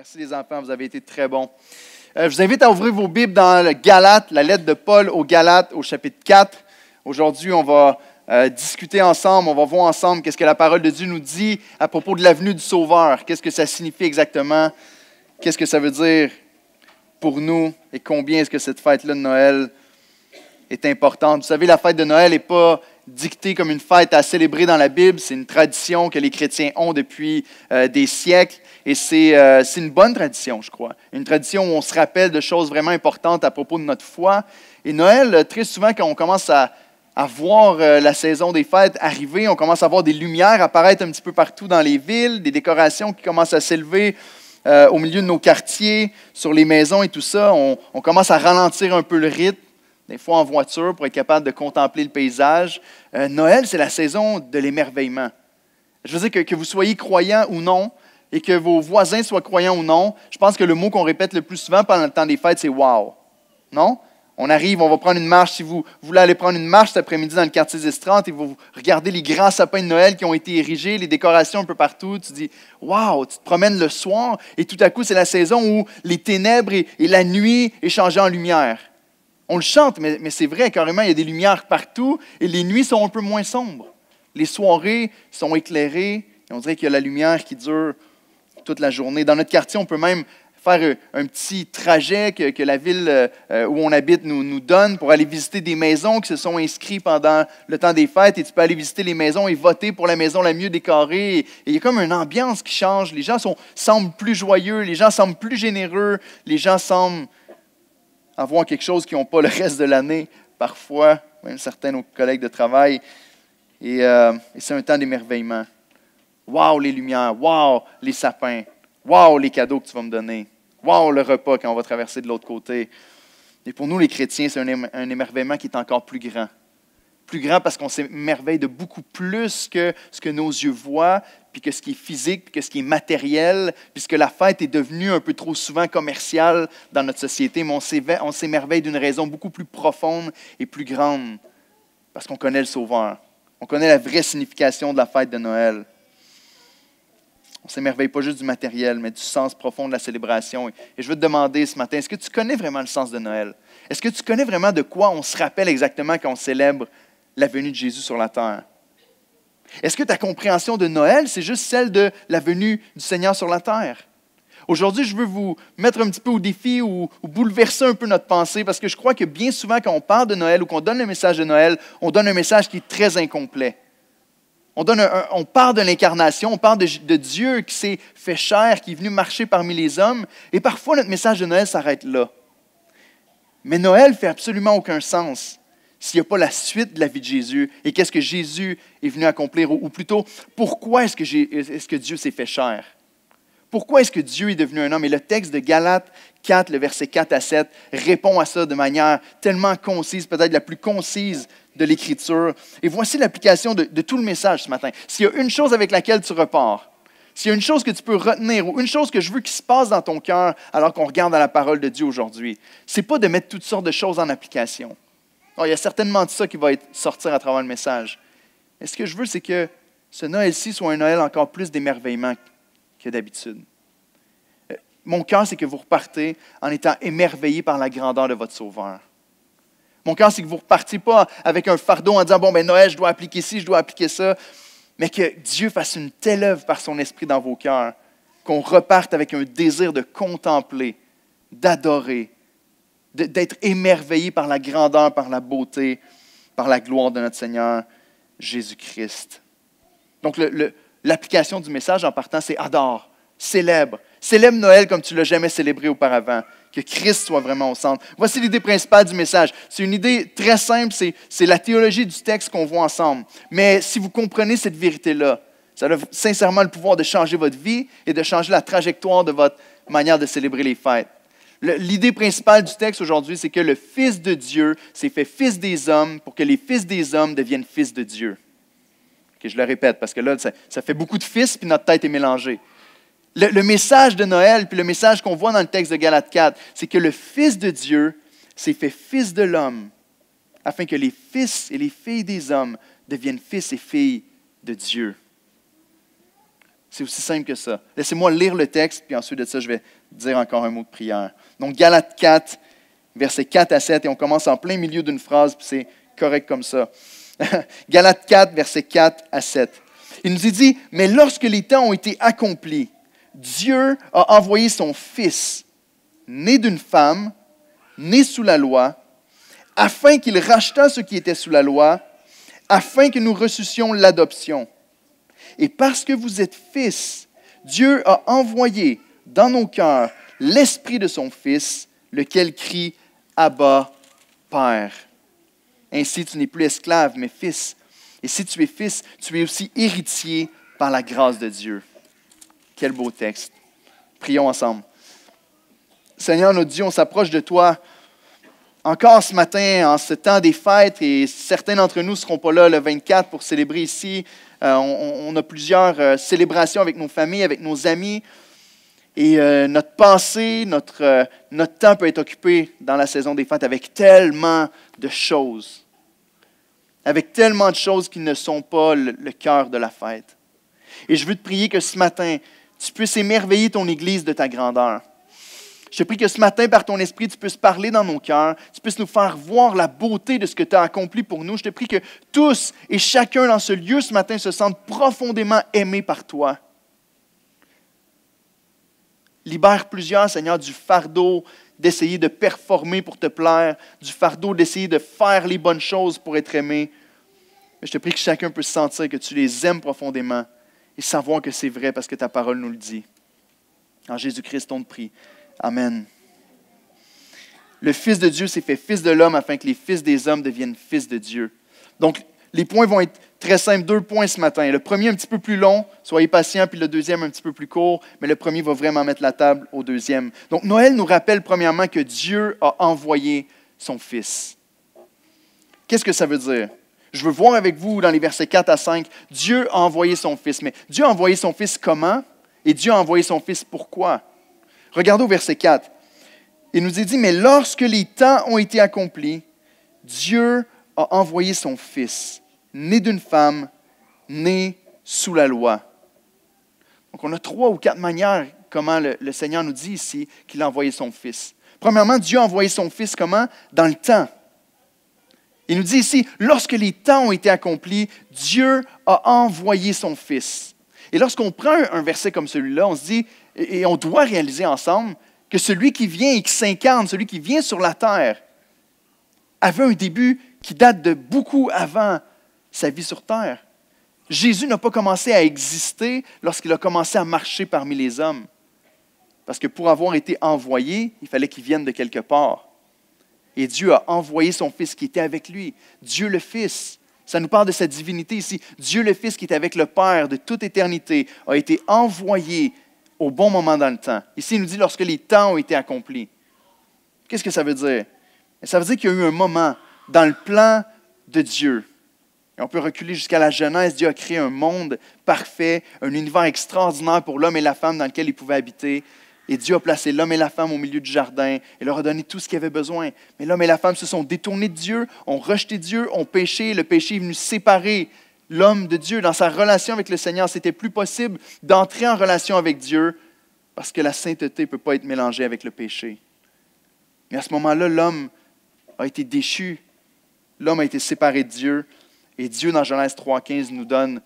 Merci les enfants, vous avez été très bons. Je vous invite à ouvrir vos Bibles dans le Galates, la lettre de Paul aux Galates au chapitre 4. Aujourd'hui, on va discuter ensemble, on va voir ensemble qu'est-ce que la parole de Dieu nous dit à propos de la venue du Sauveur. Qu'est-ce que ça signifie exactement? Qu'est-ce que ça veut dire pour nous et combien est-ce que cette fête-là de Noël est importante? Vous savez, la fête de Noël n'est pas dictée comme une fête à célébrer dans la Bible. C'est une tradition que les chrétiens ont depuis des siècles. Et c'est une bonne tradition, je crois. Une tradition où on se rappelle de choses vraiment importantes à propos de notre foi. Et Noël, très souvent, quand on commence à voir la saison des fêtes arriver, on commence à voir des lumières apparaître un petit peu partout dans les villes, des décorations qui commencent à s'élever au milieu de nos quartiers, sur les maisons et tout ça. On commence à ralentir un peu le rythme, des fois en voiture, pour être capable de contempler le paysage. Noël, c'est la saison de l'émerveillement. Je veux dire que vous soyez croyants ou non, et que vos voisins soient croyants ou non, je pense que le mot qu'on répète le plus souvent pendant le temps des fêtes, c'est « wow ». Non? On arrive, on va prendre une marche. Si vous voulez aller prendre une marche cet après-midi dans le quartier des 30 et vous regardez les grands sapins de Noël qui ont été érigés, les décorations un peu partout, tu dis « wow », tu te promènes le soir et tout à coup, c'est la saison où les ténèbres et la nuit est changée en lumière. On le chante, mais c'est vrai, carrément, il y a des lumières partout et les nuits sont un peu moins sombres. Les soirées sont éclairées et on dirait qu'il y a la lumière qui dure toute la journée. Dans notre quartier, on peut même faire un petit trajet que la ville où on habite nous donne pour aller visiter des maisons qui se sont inscrites pendant le temps des fêtes. Et tu peux aller visiter les maisons et voter pour la maison la mieux décorée. Et il y a comme une ambiance qui change. Les gens semblent plus joyeux, les gens semblent plus généreux, les gens semblent avoir quelque chose qu'ils n'ont pas le reste de l'année, parfois, même certains de nos collègues de travail. Et c'est un temps d'émerveillement. Wow, les lumières, wow, les sapins, wow, les cadeaux que tu vas me donner, wow, le repas quand on va traverser de l'autre côté. Et pour nous, les chrétiens, c'est un émerveillement qui est encore plus grand. Plus grand parce qu'on s'émerveille de beaucoup plus que ce que nos yeux voient, puis que ce qui est physique, puis que ce qui est matériel, puisque la fête est devenue un peu trop souvent commerciale dans notre société, mais on s'émerveille d'une raison beaucoup plus profonde et plus grande, parce qu'on connaît le Sauveur. On connaît la vraie signification de la fête de Noël. On ne s'émerveille pas juste du matériel, mais du sens profond de la célébration. Et je veux te demander ce matin, est-ce que tu connais vraiment le sens de Noël? Est-ce que tu connais vraiment de quoi on se rappelle exactement quand on célèbre la venue de Jésus sur la terre? Est-ce que ta compréhension de Noël, c'est juste celle de la venue du Seigneur sur la terre? Aujourd'hui, je veux vous mettre un petit peu au défi ou bouleverser un peu notre pensée, parce que je crois que bien souvent, quand on parle de Noël ou qu'on donne le message de Noël, on donne un message qui est très incomplet. On parle de l'incarnation, on parle de Dieu qui s'est fait chair, qui est venu marcher parmi les hommes. Et parfois, notre message de Noël s'arrête là. Mais Noël ne fait absolument aucun sens s'il n'y a pas la suite de la vie de Jésus et qu'est-ce que Jésus est venu accomplir. Ou plutôt, pourquoi est-ce que Dieu s'est fait chair? Pourquoi est-ce que Dieu est devenu un homme? Et le texte de Galates 4, le verset 4 à 7, répond à ça de manière tellement concise, peut-être la plus concise de l'Écriture. Et voici l'application de tout le message ce matin. S'il y a une chose avec laquelle tu repars, s'il y a une chose que tu peux retenir ou une chose que je veux qu'il se passe dans ton cœur alors qu'on regarde dans la parole de Dieu aujourd'hui, ce n'est pas de mettre toutes sortes de choses en application. Alors, il y a certainement de ça qui va sortir à travers le message. Mais ce que je veux, c'est que ce Noël-ci soit un Noël encore plus d'émerveillement que d'habitude. Mon cœur, c'est que vous repartez en étant émerveillés par la grandeur de votre Sauveur. Mon cœur, c'est que vous ne repartiez pas avec un fardeau en disant « Bon, ben Noël, je dois appliquer ci, je dois appliquer ça », mais que Dieu fasse une telle œuvre par son esprit dans vos cœurs qu'on reparte avec un désir de contempler, d'adorer, d'être émerveillé par la grandeur, par la beauté, par la gloire de notre Seigneur Jésus-Christ. Donc, l'application du message en partant, c'est « Adore, célèbre ». Célèbre Noël comme tu ne l'as jamais célébré auparavant. Que Christ soit vraiment au centre. Voici l'idée principale du message. C'est une idée très simple, c'est la théologie du texte qu'on voit ensemble. Mais si vous comprenez cette vérité-là, ça a sincèrement le pouvoir de changer votre vie et de changer la trajectoire de votre manière de célébrer les fêtes. L'idée principale du texte aujourd'hui, c'est que le Fils de Dieu s'est fait Fils des hommes pour que les fils des hommes deviennent fils de Dieu. Okay, je le répète parce que là, ça fait beaucoup de fils puis notre tête est mélangée. Le message de Noël, puis le message qu'on voit dans le texte de Galates 4, c'est que le Fils de Dieu s'est fait Fils de l'homme, afin que les fils et les filles des hommes deviennent fils et filles de Dieu. C'est aussi simple que ça. Laissez-moi lire le texte, puis ensuite de ça, je vais dire encore un mot de prière. Donc, Galates 4, versets 4 à 7, et on commence en plein milieu d'une phrase, puis c'est correct comme ça. Galates 4, versets 4 à 7. Il nous est dit, « Mais lorsque les temps ont été accomplis, Dieu a envoyé son Fils, né d'une femme, né sous la loi, afin qu'il rachetât ceux qui étaient sous la loi, afin que nous reçussions l'adoption. Et parce que vous êtes fils, Dieu a envoyé dans nos cœurs l'Esprit de son Fils, lequel crie « Abba, Père ». Ainsi, tu n'es plus esclave, mais fils. Et si tu es fils, tu es aussi héritier par la grâce de Dieu. Quel beau texte. Prions ensemble. Seigneur, notre Dieu, on s'approche de toi encore ce matin, en ce temps des fêtes, et certains d'entre nous ne seront pas là le 24 pour célébrer ici. On a plusieurs célébrations avec nos familles, avec nos amis. Et notre pensée, notre temps peut être occupé dans la saison des fêtes avec tellement de choses. Avec tellement de choses qui ne sont pas le cœur de la fête. Et je veux te prier que ce matin, tu puisses émerveiller ton Église de ta grandeur. Je te prie que ce matin, par ton esprit, tu puisses parler dans nos cœurs, tu puisses nous faire voir la beauté de ce que tu as accompli pour nous. Je te prie que tous et chacun dans ce lieu ce matin se sentent profondément aimés par toi. Libère plusieurs, Seigneur, du fardeau d'essayer de performer pour te plaire, du fardeau d'essayer de faire les bonnes choses pour être aimé. Mais je te prie que chacun puisse sentir que tu les aimes profondément et savoir que c'est vrai parce que ta parole nous le dit. En Jésus-Christ, on te prie. Amen. Le Fils de Dieu s'est fait Fils de l'homme afin que les fils des hommes deviennent fils de Dieu. Donc, les points vont être très simples. 2 points ce matin. Le premier un petit peu plus long, soyez patients, puis le deuxième un petit peu plus court, mais le premier va vraiment mettre la table au deuxième. Donc, Noël nous rappelle premièrement que Dieu a envoyé son Fils. Qu'est-ce que ça veut dire? Je veux voir avec vous dans les versets 4 à 5, Dieu a envoyé son Fils. Mais Dieu a envoyé son Fils comment? Et Dieu a envoyé son Fils pourquoi? Regardez au verset 4. Il nous est dit, mais lorsque les temps ont été accomplis, Dieu a envoyé son Fils, né d'une femme, né sous la loi. Donc, on a 3 ou 4 manières comment le Seigneur nous dit ici qu'il a envoyé son Fils. Premièrement, Dieu a envoyé son Fils comment? Dans le temps. Il nous dit ici, lorsque les temps ont été accomplis, Dieu a envoyé son Fils. Et lorsqu'on prend un verset comme celui-là, on se dit, et on doit réaliser ensemble que celui qui vient et qui s'incarne, celui qui vient sur la terre, avait un début qui date de beaucoup avant sa vie sur terre. Jésus n'a pas commencé à exister lorsqu'il a commencé à marcher parmi les hommes. Parce que pour avoir été envoyé, il fallait qu'il vienne de quelque part. Et Dieu a envoyé son Fils qui était avec lui. Dieu le Fils. Ça nous parle de sa divinité ici. Dieu le Fils qui est avec le Père de toute éternité a été envoyé au bon moment dans le temps. Ici, il nous dit lorsque les temps ont été accomplis. Qu'est-ce que ça veut dire? Ça veut dire qu'il y a eu un moment dans le plan de Dieu. Et on peut reculer jusqu'à la Genèse. Dieu a créé un monde parfait, un univers extraordinaire pour l'homme et la femme dans lequel ils pouvaient habiter. Et Dieu a placé l'homme et la femme au milieu du jardin et leur a donné tout ce qu'ils avaient besoin. Mais l'homme et la femme se sont détournés de Dieu, ont rejeté Dieu, ont péché. Le péché est venu séparer l'homme de Dieu. Dans sa relation avec le Seigneur, ce n'était plus possible d'entrer en relation avec Dieu parce que la sainteté ne peut pas être mélangée avec le péché. Mais à ce moment-là, l'homme a été déchu. L'homme a été séparé de Dieu. Et Dieu, dans Genèse 3,15, nous donne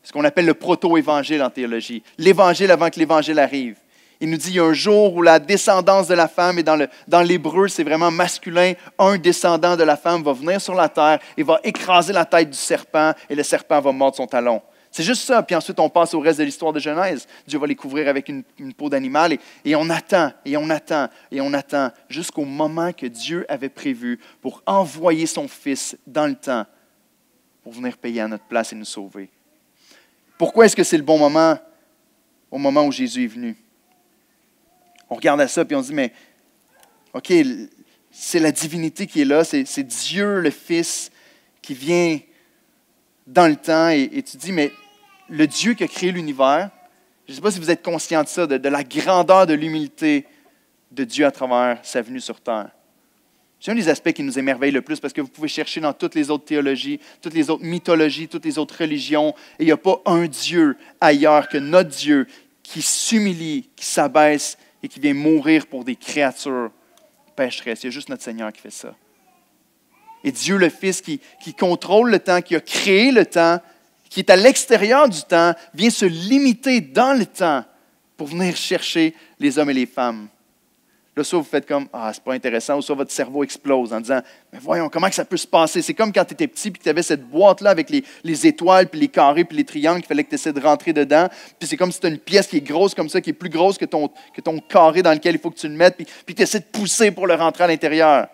ce qu'on appelle le proto-évangile en théologie. L'évangile avant que l'évangile arrive. Il nous dit qu'il y a un jour où la descendance de la femme, et dans l'hébreu, c'est vraiment masculin, un descendant de la femme va venir sur la terre et va écraser la tête du serpent et le serpent va mordre son talon. C'est juste ça. Puis ensuite, on passe au reste de l'histoire de Genèse. Dieu va les couvrir avec une peau d'animal et on attend, et on attend, et on attend jusqu'au moment que Dieu avait prévu pour envoyer son Fils dans le temps pour venir payer à notre place et nous sauver. Pourquoi est-ce que c'est le bon moment au moment où Jésus est venu? On regarde à ça et on se dit, mais OK, c'est la divinité qui est là, c'est Dieu le Fils qui vient dans le temps et tu te dis, mais le Dieu qui a créé l'univers, je ne sais pas si vous êtes conscient de ça, de la grandeur de l'humilité de Dieu à travers sa venue sur terre. C'est un des aspects qui nous émerveille le plus parce que vous pouvez chercher dans toutes les autres théologies, toutes les autres mythologies, toutes les autres religions, et il n'y a pas un Dieu ailleurs que notre Dieu qui s'humilie, qui s'abaisse et qui vient mourir pour des créatures pécheresses. Il y a juste notre Seigneur qui fait ça. Et Dieu le Fils qui contrôle le temps, qui a créé le temps, qui est à l'extérieur du temps, vient se limiter dans le temps pour venir chercher les hommes et les femmes. Là, soit vous faites comme « Ah, c'est pas intéressant » ou soit votre cerveau explose en disant « Mais voyons, comment que ça peut se passer? » C'est comme quand tu étais petit et que tu avais cette boîte-là avec les étoiles, puis les carrés, puis les triangles qu'il fallait que tu essaies de rentrer dedans. Puis c'est comme si tu as une pièce qui est grosse comme ça, qui est plus grosse que ton carré dans lequel il faut que tu le mettes, puis tu essaies de pousser pour le rentrer à l'intérieur.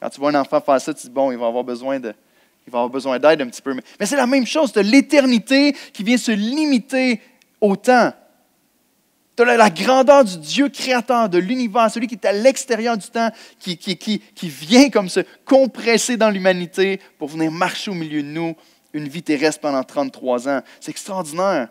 Quand tu vois un enfant faire ça, tu dis « Bon, il va avoir besoin d'aide un petit peu. » Mais c'est la même chose, tu as l'éternité qui vient se limiter au temps. Tu as la grandeur du Dieu créateur de l'univers, celui qui est à l'extérieur du temps, qui vient comme se compresser dans l'humanité pour venir marcher au milieu de nous une vie terrestre pendant 33 ans. C'est extraordinaire.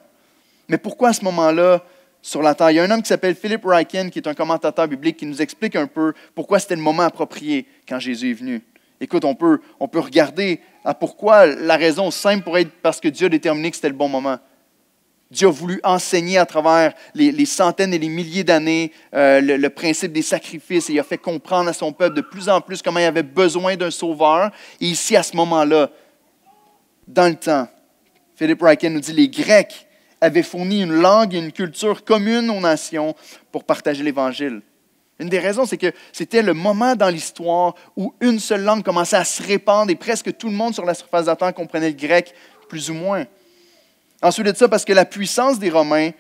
Mais pourquoi à ce moment-là, sur la terre? Il y a un homme qui s'appelle Philip Ryken, qui est un commentateur biblique, qui nous explique un peu pourquoi c'était le moment approprié quand Jésus est venu. Écoute, on peut regarder à pourquoi la raison simple pourrait être parce que Dieu a déterminé que c'était le bon moment. Dieu a voulu enseigner à travers les centaines et les milliers d'années le principe des sacrifices et il a fait comprendre à son peuple de plus en plus comment il avait besoin d'un sauveur. Et ici, à ce moment-là, dans le temps, Philip Ryken nous dit les Grecs avaient fourni une langue et une culture commune aux nations pour partager l'Évangile. Une des raisons, c'est que c'était le moment dans l'histoire où une seule langue commençait à se répandre et presque tout le monde sur la surface de la terre comprenait le grec, plus ou moins. Ensuite de ça, parce que la puissance des Romains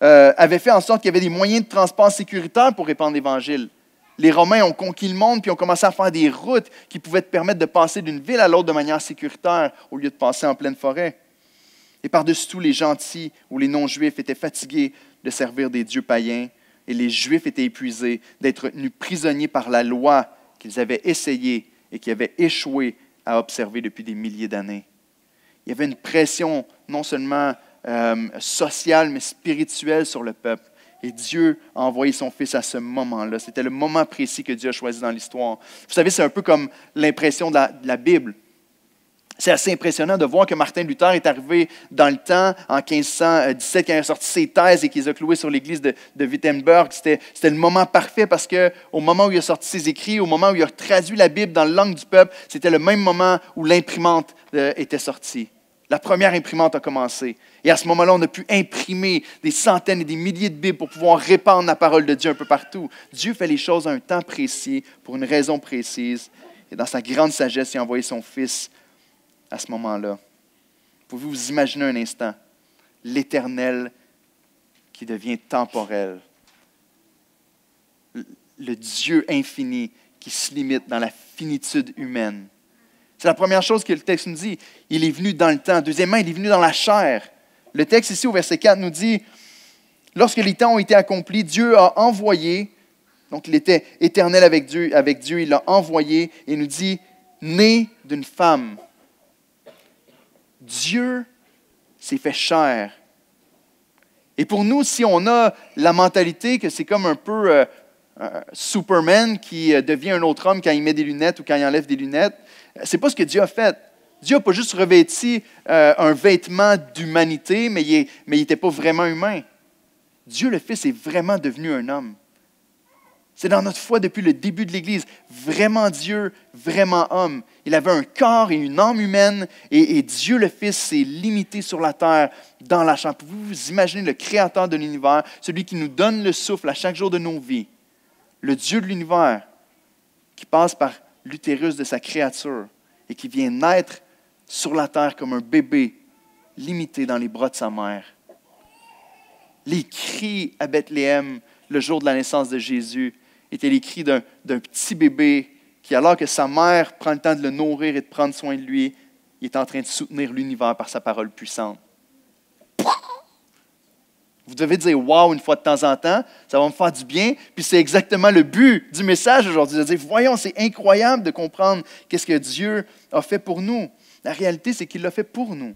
avait fait en sorte qu'il y avait des moyens de transport sécuritaires pour répandre l'Évangile. Les Romains ont conquis le monde puis ont commencé à faire des routes qui pouvaient te permettre de passer d'une ville à l'autre de manière sécuritaire au lieu de passer en pleine forêt. Et par-dessus tout, les gentils ou les non-juifs étaient fatigués de servir des dieux païens et les Juifs étaient épuisés d'être tenus prisonniers par la loi qu'ils avaient essayé et qui avaient échoué à observer depuis des milliers d'années. Il y avait une pression non seulement sociale, mais spirituelle sur le peuple. Et Dieu a envoyé son Fils à ce moment-là. C'était le moment précis que Dieu a choisi dans l'histoire. Vous savez, c'est un peu comme l'impression de la Bible. C'est assez impressionnant de voir que Martin Luther est arrivé dans le temps, en 1517, quand il a sorti ses thèses et qu'il les a clouées sur l'église de Wittenberg. C'était le moment parfait parce qu'au moment où il a sorti ses écrits, au moment où il a traduit la Bible dans la langue du peuple, c'était le même moment où l'imprimante était sortie. La première imprimante a commencé. Et à ce moment-là, on a pu imprimer des centaines et des milliers de Bibles pour pouvoir répandre la parole de Dieu un peu partout. Dieu fait les choses à un temps précis, pour une raison précise. Et dans sa grande sagesse, il a envoyé son Fils à ce moment-là. Pouvez-vous vous imaginer un instant l'Éternel qui devient temporel, le Dieu infini qui se limite dans la finitude humaine. C'est la première chose que le texte nous dit. Il est venu dans le temps. Deuxièmement, il est venu dans la chair. Le texte ici au verset 4 nous dit « Lorsque les temps ont été accomplis, Dieu a envoyé » donc il était éternel avec Dieu, il l'a envoyé et il nous dit « né d'une femme ». Dieu s'est fait chair. Et pour nous, si on a la mentalité que c'est comme un peu Superman qui devient un autre homme quand il met des lunettes ou quand il enlève des lunettes, c'est pas ce que Dieu a fait. Dieu n'a pas juste revêti un vêtement d'humanité, mais il n'était pas vraiment humain. Dieu le Fils est vraiment devenu un homme. C'est dans notre foi depuis le début de l'Église. Vraiment Dieu, vraiment homme. Il avait un corps et une âme humaine et Dieu le Fils s'est limité sur la terre dans la chair. Pouvez-vous vous imaginer le Créateur de l'univers, celui qui nous donne le souffle à chaque jour de nos vies, le Dieu de l'univers qui passe par l'utérus de sa créature et qui vient naître sur la terre comme un bébé limité dans les bras de sa mère. Les cris à Bethléem le jour de la naissance de Jésus étaient les cris d'un petit bébé qui, alors que sa mère prend le temps de le nourrir et de prendre soin de lui, il est en train de soutenir l'univers par sa parole puissante. Vous devez dire « wow » une fois de temps en temps, ça va me faire du bien, puis c'est exactement le but du message aujourd'hui, de dire « voyons, c'est incroyable de comprendre qu'est-ce que Dieu a fait pour nous ». La réalité, c'est qu'il l'a fait pour nous.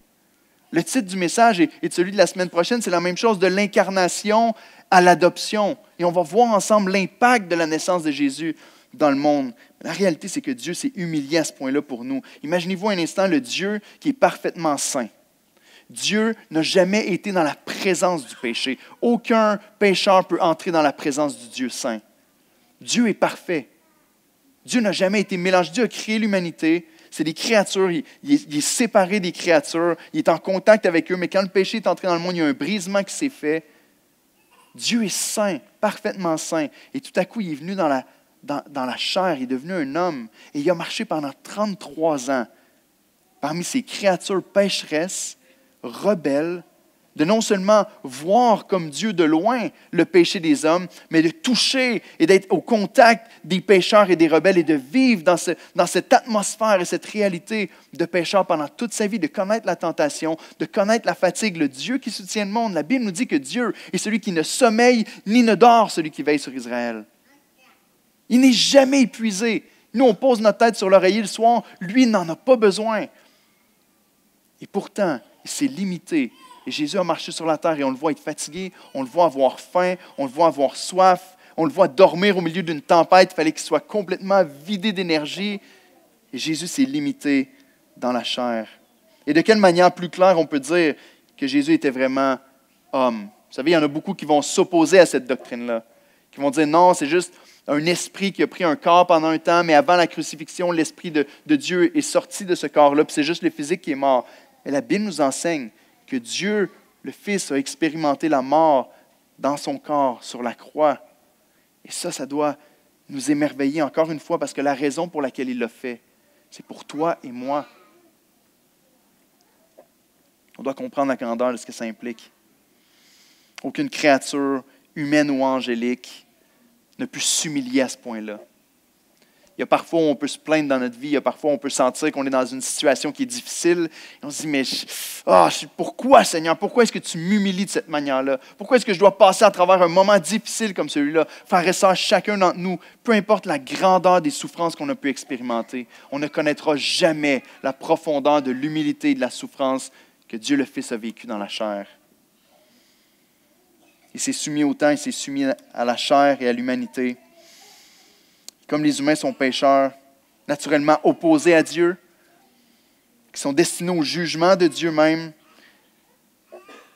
Le titre du message et de celui de la semaine prochaine, c'est la même chose, de l'incarnation à l'adoption. Et on va voir ensemble l'impact de la naissance de Jésus dans le monde. La réalité, c'est que Dieu s'est humilié à ce point-là pour nous. Imaginez-vous un instant le Dieu qui est parfaitement saint. Dieu n'a jamais été dans la présence du péché. Aucun pécheur peut entrer dans la présence du Dieu saint. Dieu est parfait. Dieu n'a jamais été mélangé. Dieu a créé l'humanité. C'est des créatures. Il est séparé des créatures. Il est en contact avec eux. Mais quand le péché est entré dans le monde, il y a un brisement qui s'est fait. Dieu est saint, parfaitement saint. Et tout à coup, il est venu dans la chair. Il est devenu un homme. Et il a marché pendant 33 ans parmi ces créatures pécheresses, rebelles, de non seulement voir comme Dieu de loin le péché des hommes, mais de toucher et d'être au contact des pécheurs et des rebelles et de vivre dans cette atmosphère et cette réalité de pécheur pendant toute sa vie, de connaître la tentation, de connaître la fatigue, le Dieu qui soutient le monde. La Bible nous dit que Dieu est celui qui ne sommeille ni ne dort, celui qui veille sur Israël. Il n'est jamais épuisé. Nous, on pose notre tête sur l'oreiller le soir, lui, il n'en a pas besoin. Et pourtant, il s'est limité. Et Jésus a marché sur la terre et on le voit être fatigué, on le voit avoir faim, on le voit avoir soif, on le voit dormir au milieu d'une tempête. Il fallait qu'il soit complètement vidé d'énergie. Et Jésus s'est limité dans la chair. Et de quelle manière plus claire on peut dire que Jésus était vraiment homme? Vous savez, il y en a beaucoup qui vont s'opposer à cette doctrine-là, qui vont dire non, c'est juste un esprit qui a pris un corps pendant un temps, mais avant la crucifixion, l'esprit de Dieu est sorti de ce corps-là, puis c'est juste le physique qui est mort. Et la Bible nous enseigne que Dieu, le Fils, a expérimenté la mort dans son corps, sur la croix. Et ça doit nous émerveiller encore une fois, parce que la raison pour laquelle il l'a fait, c'est pour toi et moi. On doit comprendre la grandeur de ce que ça implique. Aucune créature humaine ou angélique ne peut s'humilier à ce point-là. Il y a parfois où on peut se plaindre dans notre vie, il y a parfois où on peut sentir qu'on est dans une situation qui est difficile. Et on se dit, mais pourquoi, Seigneur? Pourquoi est-ce que tu m'humilies de cette manière-là? Pourquoi est-ce que je dois passer à travers un moment difficile comme celui-là? Frères et sœurs, chacun d'entre nous, peu importe la grandeur des souffrances qu'on a pu expérimenter, on ne connaîtra jamais la profondeur de l'humilité et de la souffrance que Dieu le Fils a vécu dans la chair. Il s'est soumis au temps, il s'est soumis à la chair et à l'humanité. Comme les humains sont pécheurs, naturellement opposés à Dieu, qui sont destinés au jugement de Dieu même,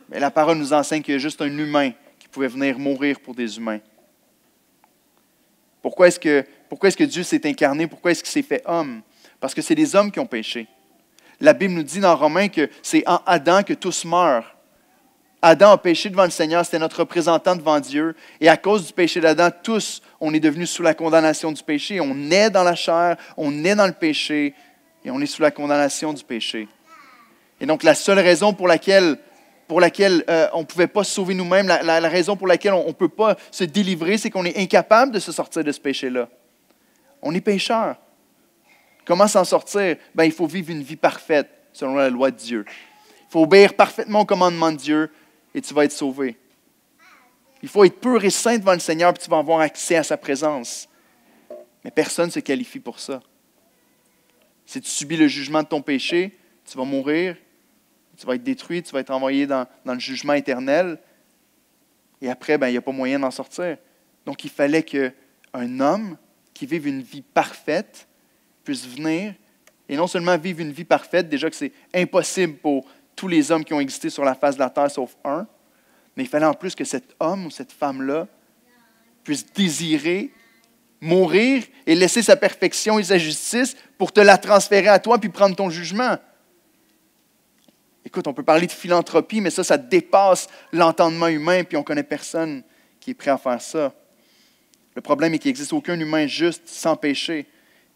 mais la parole nous enseigne qu'il y a juste un humain qui pouvait venir mourir pour des humains. Pourquoi est-ce que Dieu s'est incarné? Pourquoi est-ce qu'il s'est fait homme? Parce que c'est les hommes qui ont péché. La Bible nous dit dans Romains que c'est en Adam que tous meurent. Adam a péché devant le Seigneur, c'était notre représentant devant Dieu. Et à cause du péché d'Adam, tous, on est devenus sous la condamnation du péché. On est dans la chair, on est dans le péché, et on est sous la condamnation du péché. Et donc, la seule raison pour laquelle on ne pouvait pas se sauver nous-mêmes, la raison pour laquelle on ne peut pas se délivrer, c'est qu'on est incapable de se sortir de ce péché-là. On est pécheurs. Comment s'en sortir? Il faut vivre une vie parfaite, selon la loi de Dieu. Il faut obéir parfaitement au commandement de Dieu, et tu vas être sauvé. Il faut être pur et saint devant le Seigneur, puis tu vas avoir accès à sa présence. Mais personne ne se qualifie pour ça. Si tu subis le jugement de ton péché, tu vas mourir, tu vas être détruit, tu vas être envoyé dans le jugement éternel. Et après, il n'y a pas moyen d'en sortir. Donc, il fallait qu'un homme qui vive une vie parfaite puisse venir, et non seulement vivre une vie parfaite, déjà que c'est impossible pour tous les hommes qui ont existé sur la face de la terre, sauf un, mais il fallait en plus que cet homme ou cette femme-là puisse désirer mourir et laisser sa perfection et sa justice pour te la transférer à toi puis prendre ton jugement. Écoute, on peut parler de philanthropie, mais ça dépasse l'entendement humain, puis on ne connaît personne qui est prêt à faire ça. Le problème est qu'il n'existe aucun humain juste, sans péché.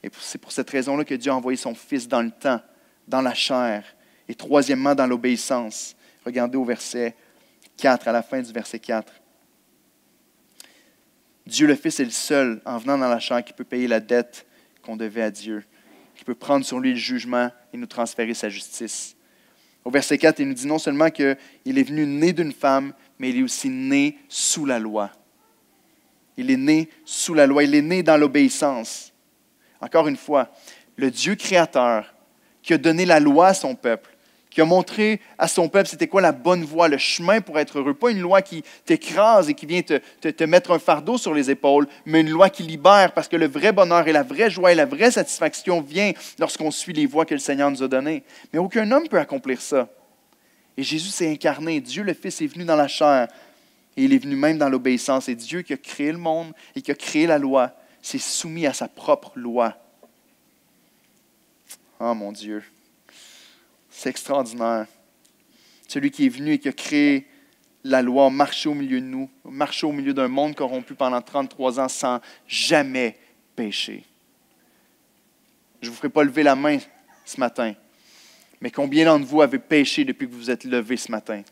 Et c'est pour cette raison-là que Dieu a envoyé son Fils dans le temps, dans la chair, et troisièmement, dans l'obéissance. Regardez au verset 4, à la fin du verset 4. Dieu le Fils est le seul, en venant dans la chair, qui peut payer la dette qu'on devait à Dieu, qui peut prendre sur lui le jugement et nous transférer sa justice. Au verset 4, il nous dit non seulement qu'il est venu né d'une femme, mais il est aussi né sous la loi. Il est né sous la loi, il est né dans l'obéissance. Encore une fois, le Dieu créateur qui a donné la loi à son peuple, qui a montré à son peuple c'était quoi la bonne voie, le chemin pour être heureux. Pas une loi qui t'écrase et qui vient te mettre un fardeau sur les épaules, mais une loi qui libère, parce que le vrai bonheur et la vraie joie et la vraie satisfaction vient lorsqu'on suit les voies que le Seigneur nous a données. Mais aucun homme peut accomplir ça. Et Jésus s'est incarné. Dieu le Fils est venu dans la chair. Et il est venu même dans l'obéissance. Et Dieu qui a créé le monde et qui a créé la loi s'est soumis à sa propre loi. Oh mon Dieu! C'est extraordinaire. Celui qui est venu et qui a créé la loi, marché au milieu de nous, marché au milieu d'un monde corrompu pendant 33 ans sans jamais pécher. Je ne vous ferai pas lever la main ce matin, mais combien d'entre vous avez péché depuis que vous vous êtes levé ce matin?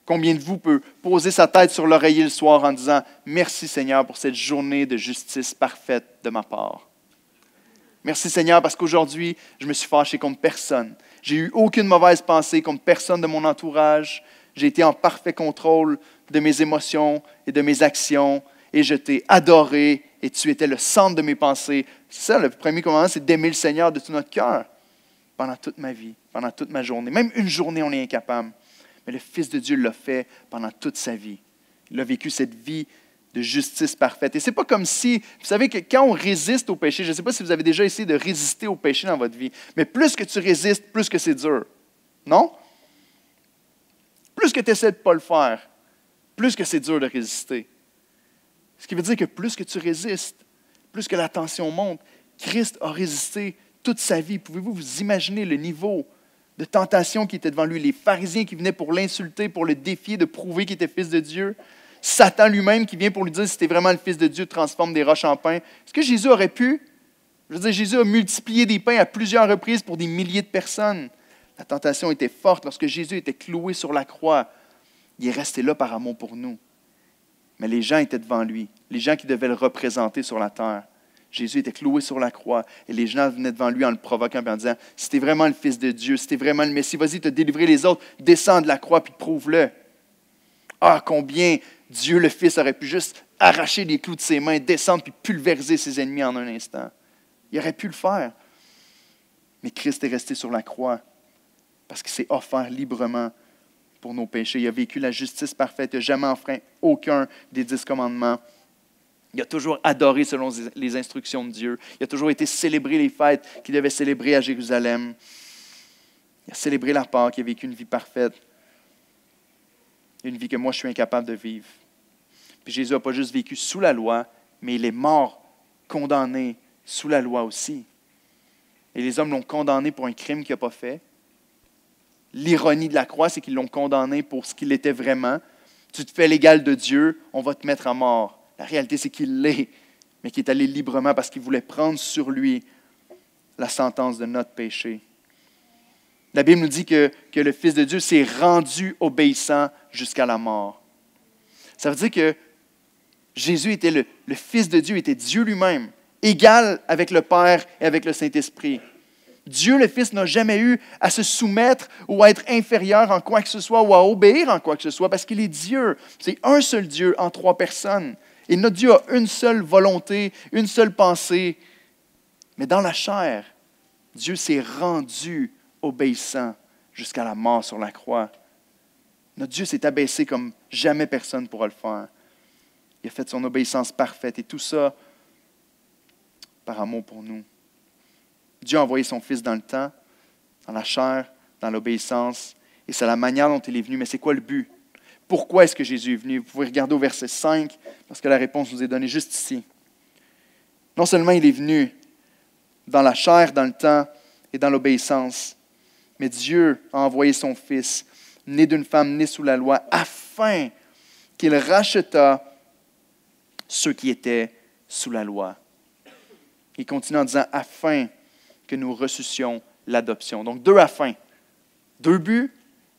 Combien de vous peut poser sa tête sur l'oreiller le soir en disant « Merci Seigneur pour cette journée de justice parfaite de ma part. » Merci Seigneur parce qu'aujourd'hui, je me suis fâché contre personne. J'ai eu aucune mauvaise pensée contre personne de mon entourage. J'ai été en parfait contrôle de mes émotions et de mes actions et je t'ai adoré et tu étais le centre de mes pensées. C'est ça, le premier commandement, c'est d'aimer le Seigneur de tout notre cœur pendant toute ma vie, pendant toute ma journée. Même une journée, on est incapable. Mais le Fils de Dieu l'a fait pendant toute sa vie. Il a vécu cette vie de justice parfaite. Et ce n'est pas comme si, vous savez que quand on résiste au péché, je ne sais pas si vous avez déjà essayé de résister au péché dans votre vie, mais plus que tu résistes, plus que c'est dur. Non? Plus que tu essaies de ne pas le faire, plus que c'est dur de résister. Ce qui veut dire que plus que tu résistes, plus que la tension monte. Christ a résisté toute sa vie. Pouvez-vous vous imaginer le niveau de tentation qui était devant lui? Les pharisiens qui venaient pour l'insulter, pour le défier, de prouver qu'il était fils de Dieu. Satan lui-même qui vient pour lui dire si tu es vraiment le Fils de Dieu, transforme des roches en pain. Est-ce que Jésus aurait pu? Je veux dire, Jésus a multiplié des pains à plusieurs reprises pour des milliers de personnes. La tentation était forte lorsque Jésus était cloué sur la croix. Il est resté là par amour pour nous. Mais les gens étaient devant lui, les gens qui devaient le représenter sur la terre. Jésus était cloué sur la croix et les gens venaient devant lui en le provoquant et en disant « Si tu es vraiment le Fils de Dieu, si tu es vraiment le Messie, vas-y te délivrer les autres, descends de la croix puis prouve-le. » Ah, combien Dieu le Fils aurait pu juste arracher les clous de ses mains, descendre puis pulvériser ses ennemis en un instant. Il aurait pu le faire. Mais Christ est resté sur la croix parce qu'il s'est offert librement pour nos péchés. Il a vécu la justice parfaite. Il n'a jamais enfreint aucun des 10 commandements. Il a toujours adoré selon les instructions de Dieu. Il a toujours été célébré les fêtes qu'il devait célébrer à Jérusalem. Il a célébré la Pâque. Il a vécu une vie parfaite. Une vie que moi, je suis incapable de vivre. Puis Jésus n'a pas juste vécu sous la loi, mais il est mort, condamné sous la loi aussi. Et les hommes l'ont condamné pour un crime qu'il n'a pas fait. L'ironie de la croix, c'est qu'ils l'ont condamné pour ce qu'il était vraiment. Tu te fais l'égal de Dieu, on va te mettre à mort. La réalité, c'est qu'il l'est, mais qu'il est allé librement parce qu'il voulait prendre sur lui la sentence de notre péché. La Bible nous dit que le Fils de Dieu s'est rendu obéissant jusqu'à la mort. Ça veut dire que Jésus était le Fils de Dieu, était Dieu lui-même, égal avec le Père et avec le Saint-Esprit. Dieu, le Fils, n'a jamais eu à se soumettre ou à être inférieur en quoi que ce soit ou à obéir en quoi que ce soit parce qu'il est Dieu. C'est un seul Dieu en 3 personnes. Et notre Dieu a une seule volonté, une seule pensée. Mais dans la chair, Dieu s'est rendu obéissant jusqu'à la mort sur la croix. Notre Dieu s'est abaissé comme jamais personne ne pourra le faire. Il a fait son obéissance parfaite et tout ça par amour pour nous. Dieu a envoyé son Fils dans le temps, dans la chair, dans l'obéissance, et c'est la manière dont il est venu. Mais c'est quoi le but? Pourquoi est-ce que Jésus est venu? Vous pouvez regarder au verset 5, parce que la réponse nous est donnée juste ici. Non seulement il est venu dans la chair, dans le temps et dans l'obéissance, mais Dieu a envoyé son Fils, né d'une femme née sous la loi, afin qu'il rachetât ceux qui étaient sous la loi. Il continue en disant « afin que nous ressuscions l'adoption ». Donc, 2 afin. 2 buts.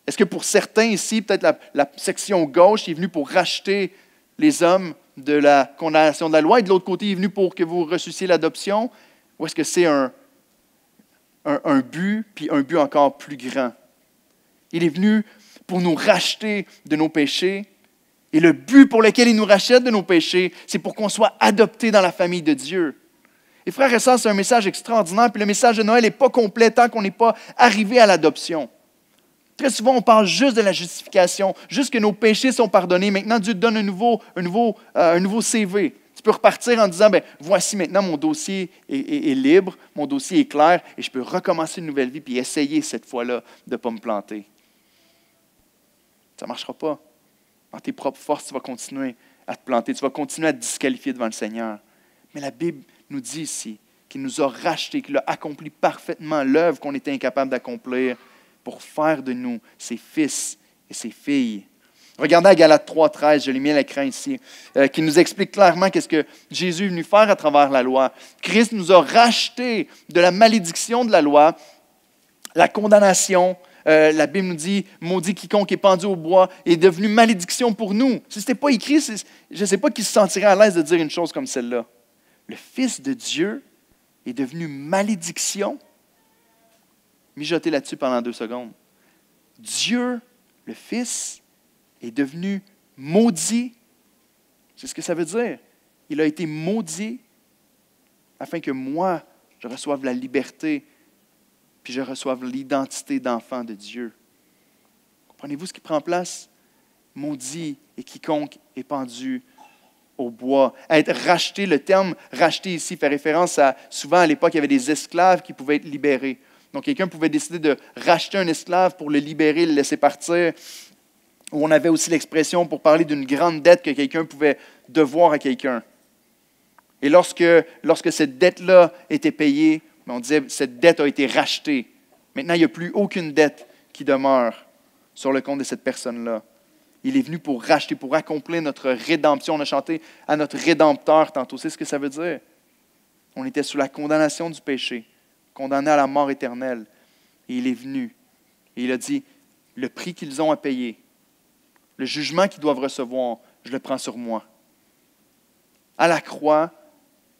Est-ce que pour certains ici, peut-être la section gauche, il est venu pour racheter les hommes de la condamnation de la loi et de l'autre côté, il est venu pour que vous ressuscitiez l'adoption? Ou est-ce que c'est un but, puis un but encore plus grand? Il est venu pour nous racheter de nos péchés. Et le but pour lequel il nous rachète de nos péchés, c'est pour qu'on soit adoptés dans la famille de Dieu. Et frères et sœurs, c'est un message extraordinaire, puis le message de Noël n'est pas complet tant qu'on n'est pas arrivé à l'adoption. Très souvent, on parle juste de la justification, juste que nos péchés sont pardonnés. Maintenant, Dieu te donne un nouveau CV. Tu peux repartir en disant, voici maintenant mon dossier est libre, mon dossier est clair, et je peux recommencer une nouvelle vie, puis essayer cette fois-là de ne pas me planter. Ça ne marchera pas. Dans tes propres forces, tu vas continuer à te planter, tu vas continuer à te disqualifier devant le Seigneur. Mais la Bible nous dit ici qu'il nous a rachetés, qu'il a accompli parfaitement l'œuvre qu'on était incapable d'accomplir pour faire de nous ses fils et ses filles. Regardez à Galates 3,13, je l'ai mis à l'écran ici, qui nous explique clairement qu'est-ce que Jésus est venu faire à travers la loi. Christ nous a rachetés de la malédiction de la loi, la condamnation. La Bible nous dit, maudit quiconque est pendu au bois est devenu malédiction pour nous. Si ce n'était pas écrit, je ne sais pas qui se sentirait à l'aise de dire une chose comme celle-là. Le Fils de Dieu est devenu malédiction. Mijotez là-dessus pendant 2 secondes. Dieu, le Fils, est devenu maudit. C'est ce que ça veut dire. Il a été maudit afin que moi, je reçoive la liberté puis je reçoive l'identité d'enfant de Dieu. Comprenez-vous ce qui prend place? Maudit et quiconque est pendu au bois. Être racheté, le terme racheté ici fait référence à, souvent à l'époque, il y avait des esclaves qui pouvaient être libérés. Donc quelqu'un pouvait décider de racheter un esclave pour le libérer, le laisser partir. Ou on avait aussi l'expression pour parler d'une grande dette que quelqu'un pouvait devoir à quelqu'un. Et lorsque cette dette-là était payée, on disait cette dette a été rachetée. Maintenant, il n'y a plus aucune dette qui demeure sur le compte de cette personne-là. Il est venu pour racheter, pour accomplir notre rédemption. On a chanté à notre Rédempteur tantôt. C'est ce que ça veut dire. On était sous la condamnation du péché, condamné à la mort éternelle. Et il est venu. Et il a dit, le prix qu'ils ont à payer, le jugement qu'ils doivent recevoir, je le prends sur moi. À la croix,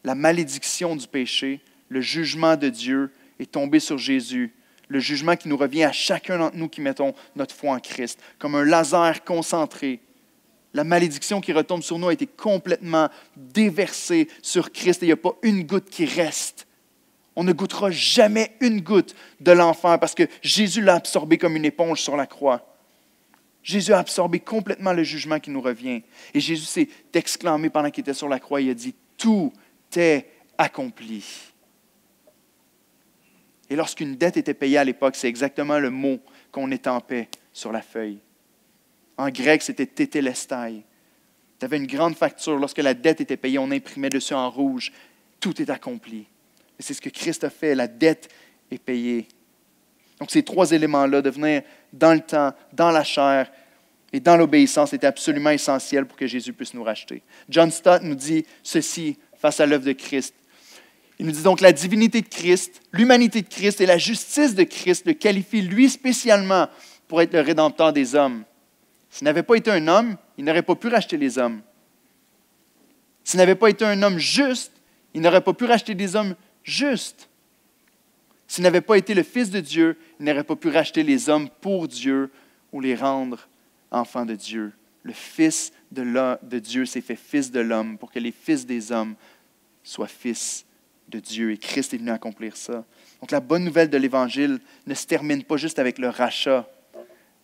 la malédiction du péché, le jugement de Dieu est tombé sur Jésus. Le jugement qui nous revient à chacun d'entre nous qui mettons notre foi en Christ. Comme un laser concentré. La malédiction qui retombe sur nous a été complètement déversée sur Christ et il n'y a pas une goutte qui reste. On ne goûtera jamais une goutte de l'enfer parce que Jésus l'a absorbé comme une éponge sur la croix. Jésus a absorbé complètement le jugement qui nous revient. Et Jésus s'est exclamé pendant qu'il était sur la croix, il a dit « Tout est accompli ». Et lorsqu'une dette était payée à l'époque, c'est exactement le mot qu'on étampait sur la feuille. En grec, c'était tétélestai. Tu avais une grande facture. Lorsque la dette était payée, on imprimait dessus en rouge. Tout est accompli. Et c'est ce que Christ a fait. La dette est payée. Donc ces 3 éléments-là, de venir dans le temps, dans la chair et dans l'obéissance, étaient absolument essentiels pour que Jésus puisse nous racheter. John Stott nous dit ceci face à l'œuvre de Christ. Il nous dit donc la divinité de Christ, l'humanité de Christ et la justice de Christ le qualifient lui spécialement pour être le rédempteur des hommes. S'il n'avait pas été un homme, il n'aurait pas pu racheter les hommes. S'il n'avait pas été un homme juste, il n'aurait pas pu racheter des hommes justes. S'il n'avait pas été le Fils de Dieu, il n'aurait pas pu racheter les hommes pour Dieu ou les rendre enfants de Dieu. Le Fils de Dieu s'est fait Fils de l'homme pour que les fils des hommes soient fils de Dieu. Et Christ est venu accomplir ça. Donc la bonne nouvelle de l'Évangile ne se termine pas juste avec le rachat.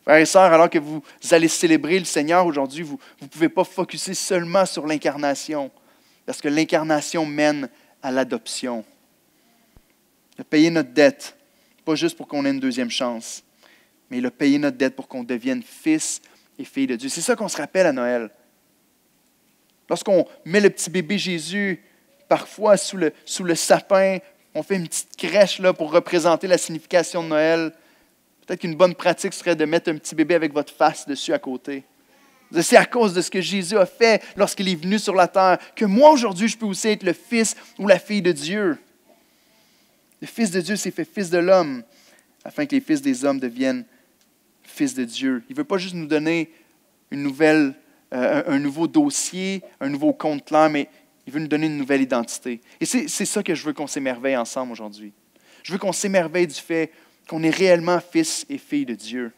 Frères et sœurs, alors que vous allez célébrer le Seigneur aujourd'hui, vous ne pouvez pas focusser seulement sur l'incarnation, parce que l'incarnation mène à l'adoption. Il a payé notre dette, pas juste pour qu'on ait une deuxième chance, mais il a payé notre dette pour qu'on devienne fils et filles de Dieu. C'est ça qu'on se rappelle à Noël. Lorsqu'on met le petit bébé Jésus, parfois sous le sapin, on fait une petite crèche là, pour représenter la signification de Noël. Peut-être qu'une bonne pratique serait de mettre un petit bébé avec votre face dessus à côté. C'est à cause de ce que Jésus a fait lorsqu'il est venu sur la terre que moi, aujourd'hui, je peux aussi être le fils ou la fille de Dieu. Le Fils de Dieu s'est fait Fils de l'homme afin que les fils des hommes deviennent fils de Dieu. Il ne veut pas juste nous donner un nouveau dossier, un nouveau compte clair, mais il veut nous donner une nouvelle identité. Et c'est ça que je veux qu'on s'émerveille ensemble aujourd'hui. Je veux qu'on s'émerveille du fait qu'on est réellement fils et filles de Dieu.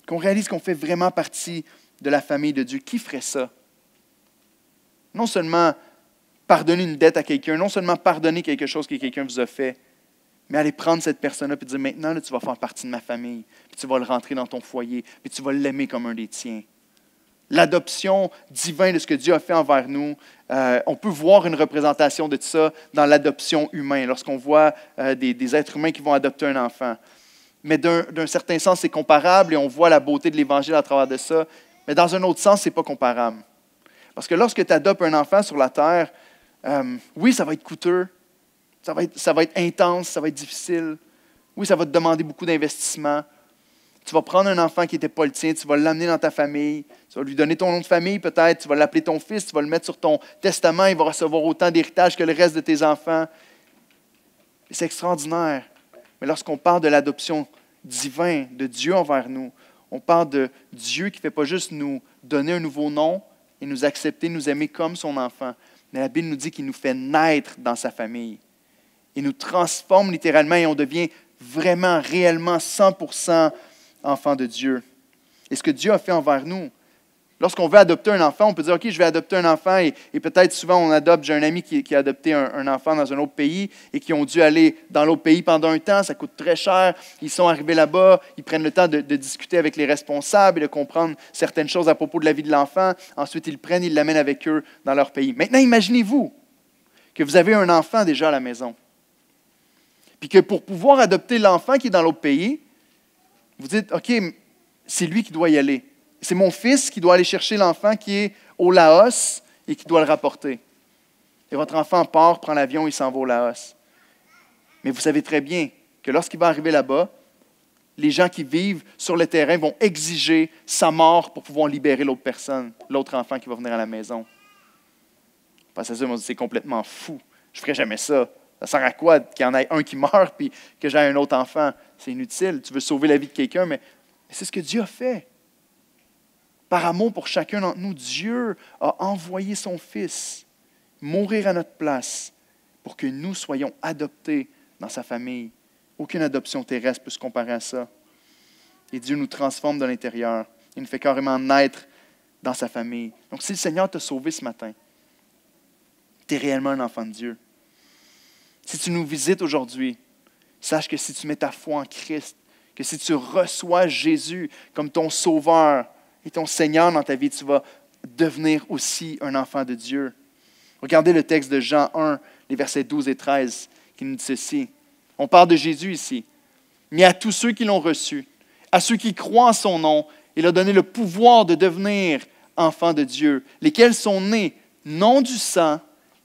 Qu'on réalise qu'on fait vraiment partie de la famille de Dieu. Qui ferait ça? Non seulement pardonner une dette à quelqu'un, non seulement pardonner quelque chose que quelqu'un vous a fait, mais aller prendre cette personne-là et dire, maintenant, là, tu vas faire partie de ma famille, puis tu vas le rentrer dans ton foyer, puis tu vas l'aimer comme un des tiens. L'adoption divine de ce que Dieu a fait envers nous, on peut voir une représentation de ça dans l'adoption humaine, lorsqu'on voit des êtres humains qui vont adopter un enfant. Mais d'un certain sens, c'est comparable et on voit la beauté de l'Évangile à travers de ça. Mais dans un autre sens, ce n'est pas comparable. Parce que lorsque tu adoptes un enfant sur la terre, oui, ça va être coûteux, ça va être intense, ça va être difficile. Oui, ça va te demander beaucoup d'investissement. Tu vas prendre un enfant qui n'était pas le tien, tu vas l'amener dans ta famille, tu vas lui donner ton nom de famille peut-être, tu vas l'appeler ton fils, tu vas le mettre sur ton testament, il va recevoir autant d'héritage que le reste de tes enfants. Et c'est extraordinaire. Mais lorsqu'on parle de l'adoption divine de Dieu envers nous, on parle de Dieu qui ne fait pas juste nous donner un nouveau nom et nous accepter, nous aimer comme son enfant. Mais la Bible nous dit qu'il nous fait naître dans sa famille. Il nous transforme littéralement et on devient vraiment, réellement, 100% enfant de Dieu. Et ce que Dieu a fait envers nous, lorsqu'on veut adopter un enfant, on peut dire, OK, je vais adopter un enfant et peut-être souvent on adopte, j'ai un ami qui a adopté un enfant dans un autre pays et qui ont dû aller dans l'autre pays pendant un temps, ça coûte très cher, ils sont arrivés là-bas, ils prennent le temps de discuter avec les responsables et de comprendre certaines choses à propos de la vie de l'enfant, ensuite ils le prennent, ils l'amènent avec eux dans leur pays. Maintenant, imaginez-vous que vous avez un enfant déjà à la maison, puis que pour pouvoir adopter l'enfant qui est dans l'autre pays, vous dites, OK, c'est lui qui doit y aller. C'est mon fils qui doit aller chercher l'enfant qui est au Laos et qui doit le rapporter. Et votre enfant part, prend l'avion, il s'en va au Laos. Mais vous savez très bien que lorsqu'il va arriver là-bas, les gens qui vivent sur le terrain vont exiger sa mort pour pouvoir libérer l'autre personne, l'autre enfant qui va venir à la maison. Parce que ça, c'est complètement fou. Je ne ferais jamais ça. Ça sert à quoi qu'il y en ait un qui meurt puis que j'aie un autre enfant? C'est inutile. Tu veux sauver la vie de quelqu'un, mais c'est ce que Dieu a fait. Par amour pour chacun d'entre nous, Dieu a envoyé son Fils mourir à notre place pour que nous soyons adoptés dans sa famille. Aucune adoption terrestre peut se comparer à ça. Et Dieu nous transforme de l'intérieur. Il nous fait carrément naître dans sa famille. Donc, si le Seigneur t'a sauvé ce matin, tu es réellement un enfant de Dieu. Si tu nous visites aujourd'hui, sache que si tu mets ta foi en Christ, que si tu reçois Jésus comme ton sauveur et ton Seigneur dans ta vie, tu vas devenir aussi un enfant de Dieu. Regardez le texte de Jean 1, les versets 12 et 13, qui nous dit ceci. On parle de Jésus ici. Mais à tous ceux qui l'ont reçu, à ceux qui croient en son nom, il a donné le pouvoir de devenir enfants de Dieu, lesquels sont nés non du sang,